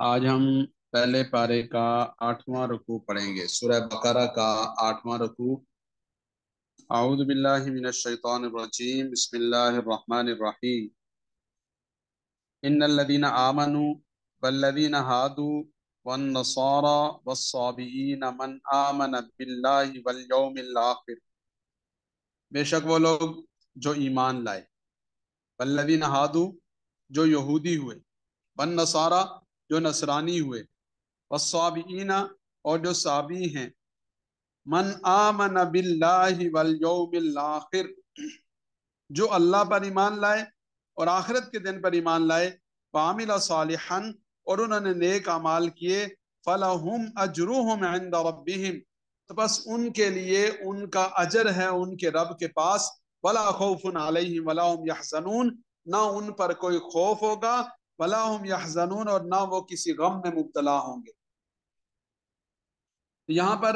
آج ہم پہلے پارے کا 8واں رکوع پڑھیں گے، سورہ بقرہ کا 8واں رکوع۔ اعوذ باللہ من الشیطان الرجیم، بسم اللہ الرحمن الرحیم۔ ان الذین آمنوا والذین ہادوا والنصارى والصابئین من آمن باللہ والیوم الآخر، بے شک وہ لوگ جو ایمان لائے، والذین ہادوا جو یہودی ہوئے، والنصارى جو نصرانی ہوئے، والصابئین اور جو صابی ہیں، من آمن باللہ والیوم الآخر جو اللہ پر ایمان لائے اور آخرت کے دن پر ایمان لائے، وعمل صالحا اور انہوں نے نیک اعمال کیے، فلہم اجرہم عند ربہم تو بس ان کے لیے ان کا اجر ہے ان کے رب کے پاس، ولا خوف علیہم ولا هم یحزنون نہ ان پر کوئی خوف ہوگا، ولا هم یحزنون اور نہ وہ کسی غم میں مبتلا ہوں گے۔ یہاں پر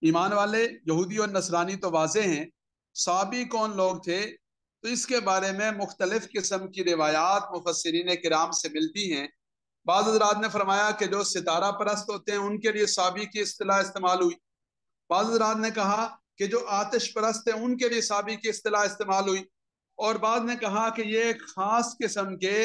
ایمان والے یہودی اور نصرانی تو واضح ہیں، صحابی کون لوگ تھے تو اس کے بارے میں مختلف قسم کی روایات مفسرین کرام سے ملتی ہیں۔ بعض حضرات نے فرمایا کہ جو ستارہ پرست ہوتے ہیں ان کے لیے صحابی کی اصطلاح استعمال ہوئی، بعض حضرات نے کہا کہ جو آتش پرست ہیں ان کے لیے صحابی کی اصطلاح استعمال ہوئی، اور بعض نے کہا کہ یہ ایک خاص قسم کے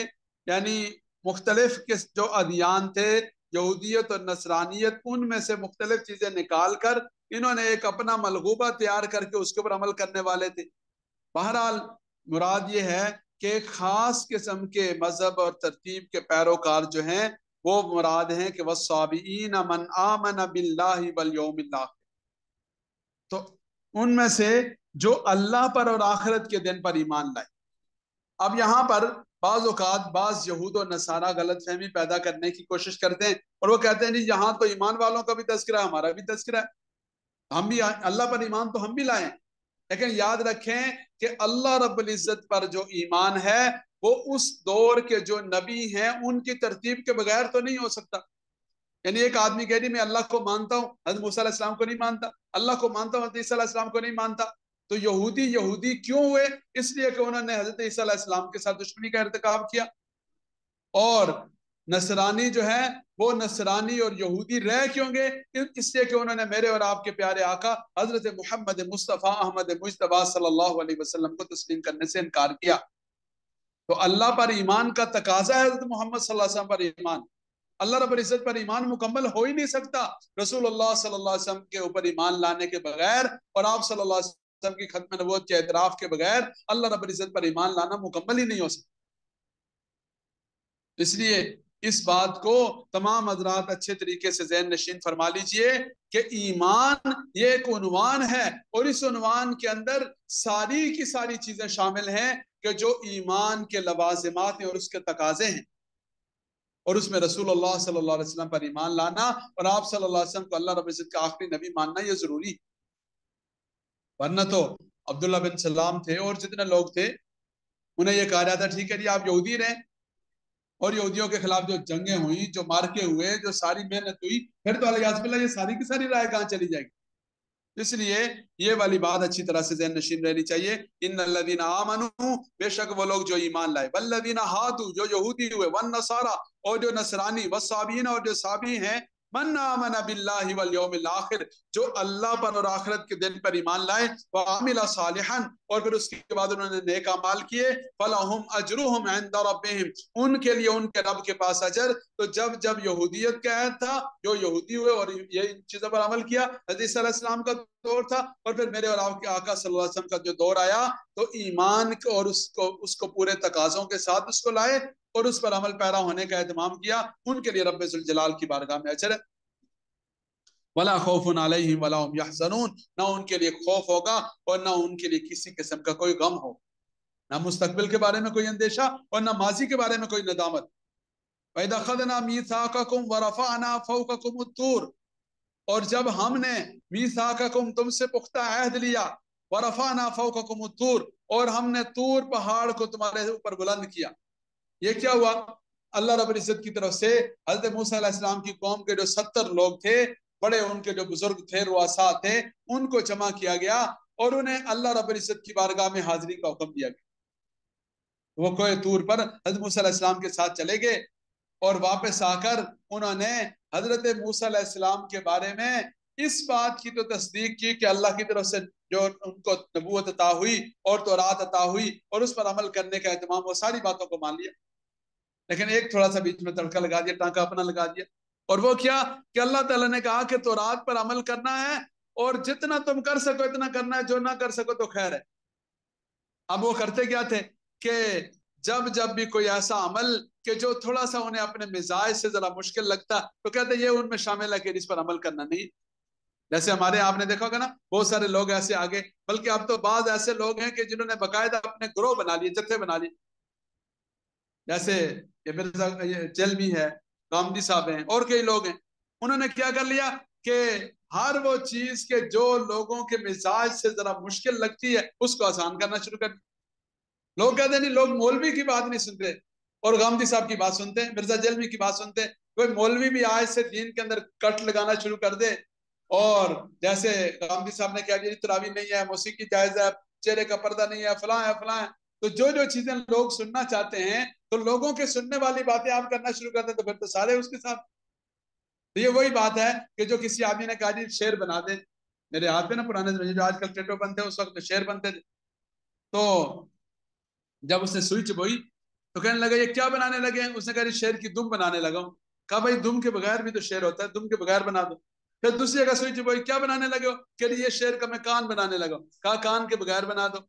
یعنی مختلف جو ادیان تھے، یہودیت اور نصرانیت، ان میں سے مختلف چیزیں نکال کر انہوں نے ایک اپنا ملغوبہ تیار کر کے اس کے اوپر عمل کرنے والے تھے۔ بہرحال مراد یہ ہے کہ ایک خاص قسم کے مذہب اور ترتیب کے پیروکار جو ہیں وہ مراد ہیں کہ والصابئین من آمن باللہ والیوم الآخر، تو ان میں سے جو اللہ پر اور آخرت کے دن پر ایمان لائے۔ اب یہاں پر بعض اوقات بعض یہود و نصارہ غلط فہمی پیدا کرنے کی کوشش کرتے ہیں اور وہ کہتے ہیں جی یہاں تو ایمان والوں کا بھی تذکرہ ہے، ہمارا بھی تذکرہ ہے، ہم بھی اللہ پر ایمان تو ہم بھی لائیں، لیکن یاد رکھیں کہ اللہ رب العزت پر جو ایمان ہے وہ اس دور کے جو نبی ہیں ان کی ترتیب کے بغیر تو نہیں ہو سکتا۔ یعنی ایک آدمی کہہ رہی میں اللہ کو مانتا ہوں، حضرت موسیٰ علیہ السلام کو نہیں مانتا، اللہ کو مانتا ہوں، حضرت عیسیٰ علیہ السلام کو نہیں مانتا، تو یہودی کیوں ہوئے؟ اس لیے کہ انہوں نے حضرت عیسیٰ علیہ السلام کے ساتھ دشمنی کا ارتکاب کیا، اور نصرانی جو ہے وہ نصرانی اور یہودی رہ کیوں گے؟ اس لیے کہ انہوں نے میرے اور آپ کے پیارے آقا حضرت محمد مصطفیٰ احمد مجتبیٰ صلی اللہ علیہ وسلم کو تسلیم کرنے سے انکار کیا۔ تو اللہ پر ایمان کا تقاضا ہے حضرت محمد صلی اللہ علیہ وسلم پر ایمان، اللہ رب العزت پر ایمان مکمل ہو ہی نہیں سکتا رسول اللہ صلی اللہ علیہ وسلم کے اوپر ایمان لانے کے بغیر، اور آپ صلی اللہ علیہ وسلم کی ختم نبوت کے اعتراف کے بغیر اللہ رب العزت پر ایمان لانا مکمل ہی نہیں ہو سکتا۔ اس لیے اس بات کو تمام حضرات اچھے طریقے سے ذہن نشین فرما لیجئے کہ ایمان یہ ایک عنوان ہے، اور اس عنوان کے اندر ساری کی ساری چیزیں شامل ہیں کہ جو ایمان کے لوازمات ہیں اور اس کے تقاضے ہیں، اور اس میں رسول اللہ صلی اللہ علیہ وسلم پر ایمان لانا اور آپ صلی اللہ علیہ وسلم کو اللہ رب العزت کا آخری نبی ماننا یہ ضروری ہے۔ ورنہ تو عبداللہ بن سلام تھے اور جتنے لوگ تھے انہیں یہ کہا جاتا ٹھیک ہے جی آپ یہودی رہیں، اور یہودیوں کے خلاف جو جنگیں ہوئی، جو مارکے ہوئے، جو ساری محنت ہوئی، پھر تو علیہ باللہ یہ ساری کی ساری رائے کہاں چلی جائے گی؟ اس لیے یہ والی بات اچھی طرح سے ذہن نشین رہنی چاہیے۔ ان الذین آمنوا بے شک وہ لوگ جو ایمان لائے، والذین ہادوا جو یہودی ہوئے، والنصارى اور جو نصرانی، والصابئین اور جو صابی ہیں، من آمن باللہ والیوم الآخر جو اللہ پر اور آخرت کے دن پر ایمان لائے، وعمل صالحا اور پھر اس کے بعد انہوں نے نیک اعمال کیے، فلہم اجرہم عند ربہم ان کے لیے ان کے رب کے پاس اجر۔ تو جب یہودیت کا عہد تھا، جو یہودی ہوئے اور یہ ان چیزوں پر عمل کیا، حضرت عیسیٰ علیہ السلام کا دور تھا، اور پھر میرے اور آپ کے آقا صلی اللہ علیہ وسلم کا جو دور آیا تو ایمان کو اور اس کو پورے تقاضوں کے ساتھ اس کو لائے اور اس پر عمل پیرا ہونے کا اہتمام کیا، ان کے لیے رب ذوالجلال کی بارگاہ میں اجر ہے۔ ولا خوف علیہم ولا هم یحزنون نہ ان کے لیے خوف ہوگا اور نہ ان کے لیے کسی قسم کا کوئی غم ہو، نہ مستقبل کے بارے میں کوئی اندیشہ اور نہ ماضی کے بارے میں کوئی ندامت۔ وَإِذْ أَخَذْنَا مِيثَاقَكُمْ وَرَفَعْنَا فَوْقَكُمُ الطُّورَ اور جب ہم نے میثاقکم تم سے پختہ عہد لیا، وَرَفَعْنَا فَوْقَكُمُ الطُّورَ اور ہم نے طور پہاڑ کو تمہارے اوپر بلند کیا۔ یہ کیا ہوا؟ اللہ رب العزت کی طرف سے حضرت موسیٰ علیہ السلام کی قوم کے جو 70 لوگ تھے، بڑے ان کے جو بزرگ تھے، رؤساء تھے، ان کو جمع کیا گیا اور انہیں اللہ رب العزت کی بارگاہ میں حاضری کا حکم دیا گیا۔ وہ کوہ طور پر حضرت موسیٰ علیہ السلام کے ساتھ چلے گئے اور واپس آ کر انہوں نے حضرت موسیٰ علیہ السلام کے بارے میں اس بات کی تو تصدیق کی کہ اللہ کی طرف سے جو ان کو نبوت عطا ہوئی اور تورات عطا ہوئی اور اس پر عمل کرنے کا اہتمام، وہ ساری باتوں کو مان لیا، لیکن ایک تھوڑا سا بیچ میں تڑکا لگا دیا، ٹانکا اپنا لگا دیا، اور وہ کیا کہ اللہ تعالیٰ نے کہا کہ تورات پر عمل کرنا ہے اور جتنا تم کر سکو اتنا کرنا ہے، جو نہ کر سکو تو خیر ہے۔ اب وہ کرتے کیا تھے کہ جب بھی کوئی ایسا عمل کہ جو تھوڑا سا انہیں اپنے مزاج سے ذرا مشکل لگتا تو کہتے یہ ان میں شامل ہے کہ اس پر عمل کرنا نہیں۔ جیسے ہمارے آپ نے دیکھا ہوگا نا، بہت سارے لوگ ایسے آگے، بلکہ اب تو بعض ایسے لوگ ہیں کہ جنہوں نے باقاعدہ اپنے گروہ بنا لیے، جتھے بنا لیے، جیسے یہ مرزا جلمی ہے، گامدی صاحب ہیں، اور کئی لوگ ہیں، انہوں نے کیا کر لیا کہ ہر وہ چیز کے جو لوگوں کے مزاج سے ذرا مشکل لگتی ہے اس کو آسان کرنا شروع کر دیا۔ لوگ کہتے ہیں نہیں، لوگ مولوی کی بات نہیں سنتے اور گامدی صاحب کی بات سنتے ہیں، مرزا جلمی کی بات سنتے ہیں۔ کوئی مولوی بھی آج سے دین کے اندر کٹ لگانا شروع کر دے، اور جیسے گامدی صاحب نے کہا جی تراویح نہیں ہے، موسیقی جائز ہے، چہرے کا پردہ نہیں ہے، فلاں ہے فلاں ہے، تو جو چیزیں لوگ سننا چاہتے ہیں تو لوگوں کے سننے والی باتیں آپ کرنا شروع کر دیں تو پھر تو سارے اس کے ساتھ۔ تو یہ وہی بات ہے کہ جو کسی آدمی نے کہا جی شعر بنا دیں، میرے ہاتھ میں نا پرانے زمانے جو آج کل ٹیٹو بنتے ہیں، اس وقت شعر بنتے تھے، تو جب اس نے سوئی چبوئی تو کہنے لگا یہ کیا بنانے لگے ہیں؟ اس نے کہا شعر کی دم بنانے لگا ہوں۔ کہا بھائی دم کے بغیر بھی تو شعر ہوتا ہے، دم کے بغیر بنا دو۔ پھر دوسری جگہ سوئی چبوئی، کیا بنانے لگے ہو؟ کہ یہ شعر کا میں کان بنانے لگا ہوں۔ کہا کان کے بغیر بنا دو۔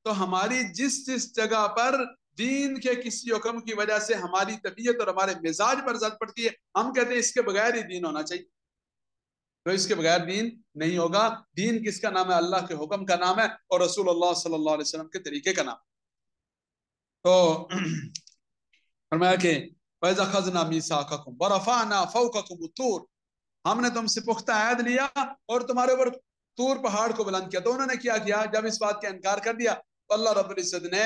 تو ہماری جس جگہ پر دین کے کسی حکم کی وجہ سے ہماری طبیعت اور ہمارے مزاج پر زد پڑتی ہے، ہم کہتے ہیں اس کے بغیر ہی دین ہونا چاہیے، تو اس کے بغیر دین نہیں ہوگا۔ دین کس کا نام ہے؟ اللہ کے حکم کا نام ہے اور رسول اللہ صلی اللہ علیہ وسلم کے طریقے کا نام۔ تو فرمایا کہ وَإِذْ أَخَذْنَا مِيثَاقَكُمْ وَرَفَعْنَا فَوْقَكُمُ الطُّورَ، ہم نے تم سے پختہ عہد لیا اور تمہارے اوپر طور پہاڑ کو بلند کیا۔ تو انہوں نے کیا کیا؟ جب اس بات کا انکار کر دیا تو اللہ رب العزت نے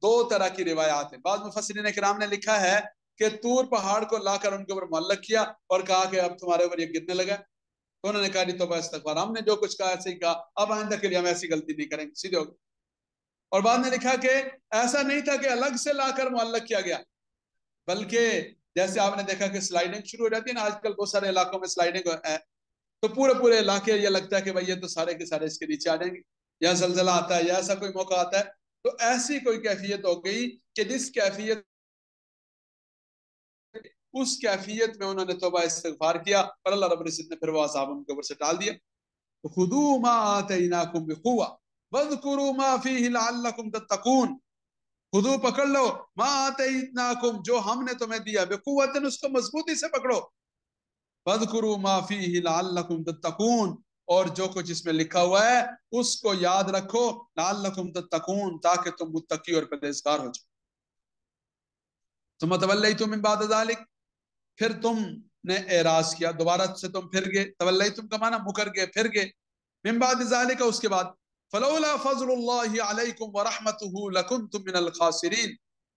دو طرح کی روایات ہیں، بعض مفسرین کرام نے لکھا ہے کہ طور پہاڑ کو لا کر ان کے اوپر معلق کیا اور کہا کہ اب تمہارے اوپر یہ گرنے لگا، تو انہوں نے کہا جی توبہ استغفار، ہم نے جو کچھ کہا ایسے ہی کہا، اب آئندہ کے لیے ہم ایسی غلطی نہیں کریں گے، سیدھے ہو گئے۔ اور بعد نے لکھا کہ ایسا نہیں تھا کہ الگ سے لا کر معلق کیا گیا، بلکہ جیسے آپ نے دیکھا کہ سلائڈنگ شروع ہو جاتی ہے نا، آج کل بہت سارے علاقوں میں سلائڈنگ ہے، تو پورے علاقے یہ لگتا ہے کہ بھائی یہ تو سارے کے سارے اس کے نیچے آ جائیں گے، یا زلزلہ آتا ہے یا ایسا کوئی موقع آتا ہے، تو ایسی کوئی کیفیت ہو گئی کہ جس کیفیت اس کیفیت میں انہوں نے توبہ استغفار کیا اور اللہ رب العزت نے پھر وہ عذاب ان کے اوپر سے ٹال دیا۔ خذوا ما آتیناکم بقوة واذکروا ما فیہ لعلکم تتقون، خذو پکڑ لو، ما آتیناکم جو ہم نے تمہیں دیا، بقوة اس کو مضبوطی سے پکڑو، واذکروا ما فیہ لعلکم تتقون اور جو کچھ اس میں لکھا ہوا ہے اس کو یاد رکھو، لعلکم تتقون تاکہ تم متقی اور پرہیزگار ہو جاؤ۔ ثم تولیتم من بعد ذلک، پھر تم نے اعراض کیا، دوبارہ سے تم پھر گئے، تولیتم کا معنی مکر گئے، پھر گئے، من بعد ذلک اس کے بعد، فلولا فضل اللہ علیکم ورحمتہ لکنتم من الخاسرین،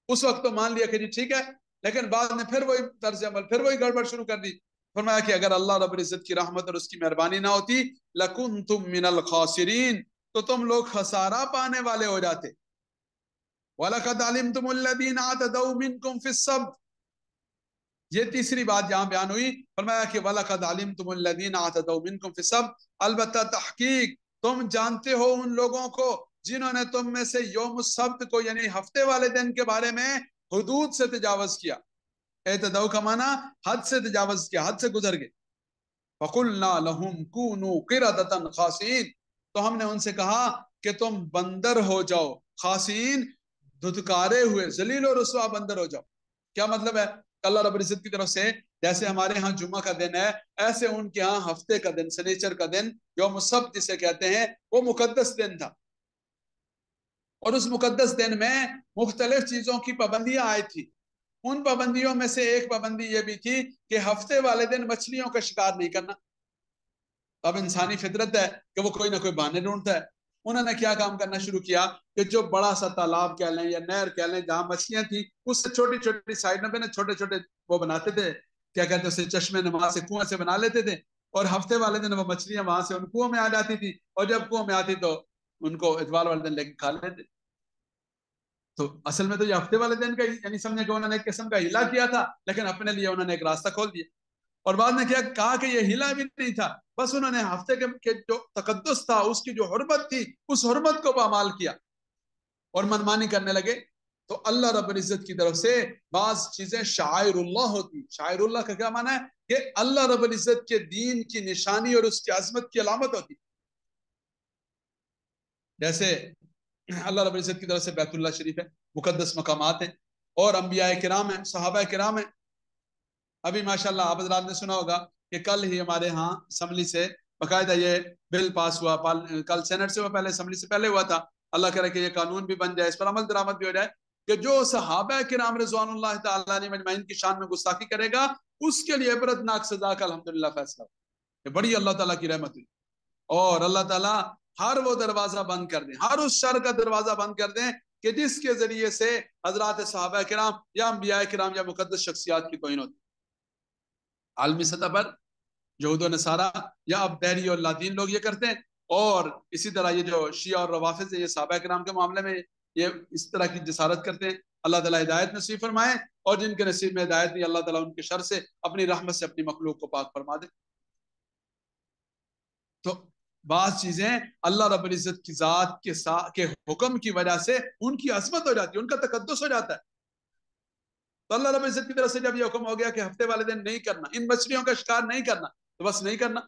اس وقت تو مان لیا کہ جی ٹھیک ہے، لیکن بعد میں پھر وہی طرز عمل، پھر وہی گڑبڑ شروع کر دی۔ فرمایا کہ اگر اللہ رب العزت کی رحمت اور اس کی مہربانی نہ ہوتی لکنتم من الخاسرین، تو تم لوگ خسارہ پانے والے ہو جاتے۔ وَلَقَدْ عَلِمْتُمُ الَّذِينَ اعْتَدَوْا مِنْكُمْ فِي السَّبْتِ، یہ تیسری بات یہاں بیان ہوئی، فرمایا کہ وَلَقَدْ عَلِمْتُمُ الَّذِينَ اعْتَدَوْا مِنْكُمْ فِي السَّبْتِ، البتہ تحقیق تم جانتے ہو ان لوگوں کو جنہوں نے تم میں سے یوم السبت کو یعنی ہفتے والے دن کے بارے میں حدود سے تجاوز کیا۔ اعتداء کا معنی حد سے تجاوز کیا، حد سے گزر گئے۔ فَقُلْنَا لَهُمْ كُونُوا قِرَدَةً خَاسِئِينَ، تو ہم نے ان سے کہا کہ تم بندر ہو جاؤ، خاسئین دھتکارے ہوئے، ذلیل و رسوا بندر ہو جاؤ۔ کیا مطلب ہے؟ اللہ رب العزت کی طرف سے جیسے ہمارے ہاں جمعہ کا دن ہے، ایسے ان کے ہاں ہفتے کا دن، سنیچر کا دن، یوم السبت جسے کہتے ہیں، وہ مقدس دن تھا، اور اس مقدس دن میں مختلف چیزوں کی پابندیاں آئی تھی۔ ان پابندیوں میں سے ایک پابندی یہ بھی تھی کہ ہفتے والے دن مچھلیوں کا شکار نہیں کرنا۔ اب انسانی فطرت ہے کہ وہ کوئی نہ کوئی بہانے ڈھونڈتا ہے۔ انہوں نے کیا کام کرنا شروع کیا کہ جو بڑا سا تالاب کہہ لیں یا نہر کہہ لیں جہاں مچھلیاں تھیں، اس سے چھوٹی چھوٹی سائڈ میں چھوٹے چھوٹے وہ بناتے تھے، کیا کہتے ہیں اسے، چشمے نما سے، کنویں سے بنا لیتے تھے، اور ہفتے والے دن وہ مچھلیاں وہاں سے ان کنووں میں آ جاتی تھی، اور جب کنووں میں آتی تو ان کو اتوار والے دن لے کے کھا لیتے۔ تو اصل میں تو یہ ہفتے والے دن کا یعنی سمجھے کہ انہوں نے ایک قسم کا ہلا کیا تھا، لیکن اپنے لیے انہوں نے ایک راستہ کھول دیا. اور بعد میں کیا کہا کہ یہ ہلا بھی نہیں تھا، بس انہوں نے ہفتے کے جو تقدس تھا، اس کی جو حرمت تھی، اس حرمت کو پامال کیا اور منمانی کرنے لگے. تو اللہ رب العزت کی طرف سے بعض چیزیں شعائر اللہ ہوتی. شعائر اللہ کا کیا معنی ہے؟ کہ اللہ رب العزت کے دین کی نشانی اور اس کی عظمت کی علامت ہوتی. جیسے اللہ رب العزت کی طرف سے بیت اللہ شریف ہے، مقدس مقامات ہیں، اور انبیاء کرام ہیں، صحابہ کرام ہیں. ابھی ماشاءاللہ آپ حضرات نے سنا ہوگا کہ کل ہی ہمارے ہاں اسمبلی سے باقاعدہ یہ بل پاس ہوا، کل سینٹ سے ہوا، پہلے اسمبلی سے پہلے ہوا تھا. اللہ کرے کہ یہ قانون بھی بن جائے، اس پر عمل درآمد بھی ہو جائے کہ جو صحابہ کرام رضوان اللہ تعالیٰ علیہم اجمعین کی شان میں گستاخی کرے گا، اس کے لیے عبرتناک سزا کا الحمدللہ فیصلہ. یہ بڑی اللہ تعالیٰ کی رحمت ہوئی. اور اللہ تعالیٰ ہر وہ دروازہ بند کر دیں، ہر اس شر کا دروازہ بند کر دیں کہ جس کے ذریعے سے حضرات صحابہ کرام یا انبیاء کرام یا مقدس شخصیات کی توہین ہوتی. عالمی سطح پر یہود و نصارہ یا اب دہری اور لادین لوگ یہ کرتے ہیں، اور اسی طرح یہ جو شیعہ اور روافض ہیں، یہ صحابہ کرام کے معاملے میں یہ اس طرح کی جسارت کرتے ہیں. اللہ تعالیٰ ہدایت نصیب فرمائے، اور جن کے نصیب میں ہدایت نہیں، اللہ تعالیٰ ان کے شر سے اپنی رحمت سے اپنی مخلوق کو پاک فرما دے. تو بعض چیزیں اللہ رب العزت کی ذات کے حکم کی وجہ سے ان کی عظمت ہو جاتی ہے، ان کا تقدس ہو جاتا ہے. تو اللہ رب العزت کی طرف سے جب یہ حکم ہو گیا کہ ہفتے والے دن نہیں کرنا، ان مچھلیوں کا شکار نہیں کرنا، تو بس نہیں کرنا.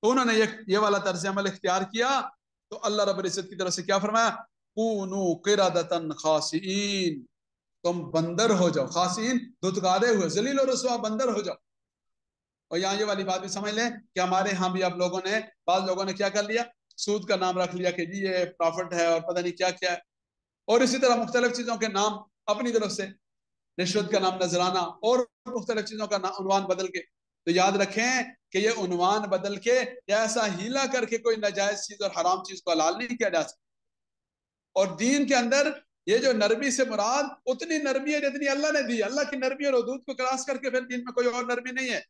تو انہوں نے یہ والا طرز عمل اختیار کیا. تو اللہ رب العزت کی طرف سے کیا فرمایا؟ کونوا قردۃ خاسئین، تم بندر ہو جاؤ. خاسئین دھتکارے ہوئے، ذلیل و رسوا بندر ہو جاؤ. اور یہاں یہ والی بات بھی سمجھ لیں کہ ہمارے ہاں بھی اب بعض لوگوں نے کیا کر لیا، سود کا نام رکھ لیا کہ جی یہ پرافٹ ہے اور پتہ نہیں کیا کیا ہے، اور اسی طرح مختلف چیزوں کے نام اپنی طرف سے، رشوت کا نام نذرانہ، اور مختلف چیزوں کا عنوان بدل کے. تو یاد رکھیں کہ یہ عنوان بدل کے یا ایسا ہیلا کر کے کوئی ناجائز چیز اور حرام چیز کو حلال نہیں کیا جا سکتا. اور دین کے اندر یہ جو نرمی سے مراد اتنی نرمی ہے جتنی اللہ نے دی. اللہ کی نرمی اور حدود کو کراس کر کے پھر دین میں کوئی اور نرمی نہیں ہے.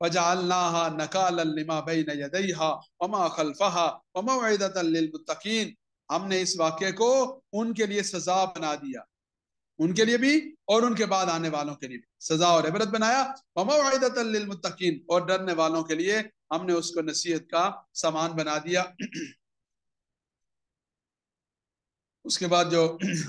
وَجَعَلْنَاهَا نَكَالًا لِمَا بَيْنَ يَدَيْهَا وَمَا خَلْفَهَا وَمَوْعِظَةً لِلْمُتَّقِينَ. ہم نے اس واقعے کو ان کے لیے سزا بنا دیا، ان کے لیے بھی اور ان کے بعد آنے والوں کے لیے بھی سزا اور عبرت بنایا. وَمَوْعِظَةً لِلْمُتَّقِينَ، اور ڈرنے والوں کے لیے ہم نے اس کو نصیحت کا سامان بنا دیا. اس کے بعد جو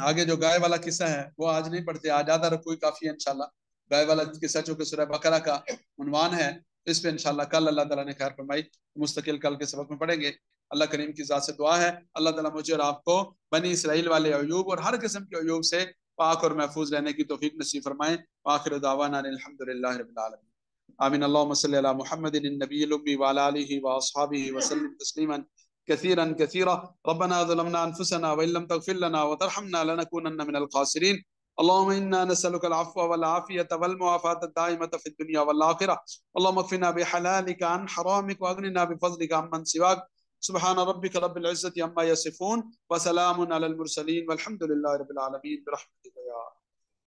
آگے جو گائے والا قصہ ہے وہ آج نہیں پڑھتے، آج آدھا رکوع کافی ہے انشاءاللہ. گائے والا قصہ چونکہ سورہ بقرہ کا عنوان ہے، اس پہ انشاءاللہ کل اللہ تعالیٰ نے خیر فرمائی مستقل کل کے سبق میں پڑھیں گے. اللہ کریم کی ذات سے دعا ہے اللہ تعالیٰ مجھے اور آپ کو بنی اسرائیل والے عیوب اور ہر قسم کے عیوب سے پاک اور محفوظ رہنے کی توفیق نصیب فرمائیں. وآخر دعوانا الحمدللہ رب العالمین. آمین. اللہم صلی علی محمد النبی الامی وعلی آلہ واصحابہ وسلم تسلیما كثيرا كثيرا. ربنا ظلمنا أنفسنا وإن لم تغفر لنا وترحمنا لنكونن من الخاسرين. اللهم إنا نسألك العفو والعافية والمعافاة الدائمة في الدنيا والآخرة. اللهم اكفنا بحلالك عن حرامك وأغننا بفضلك عمن سواك. سبحان ربك رب العزة عما يصفون وسلام على المرسلين والحمد لله رب العالمين برحمتك يا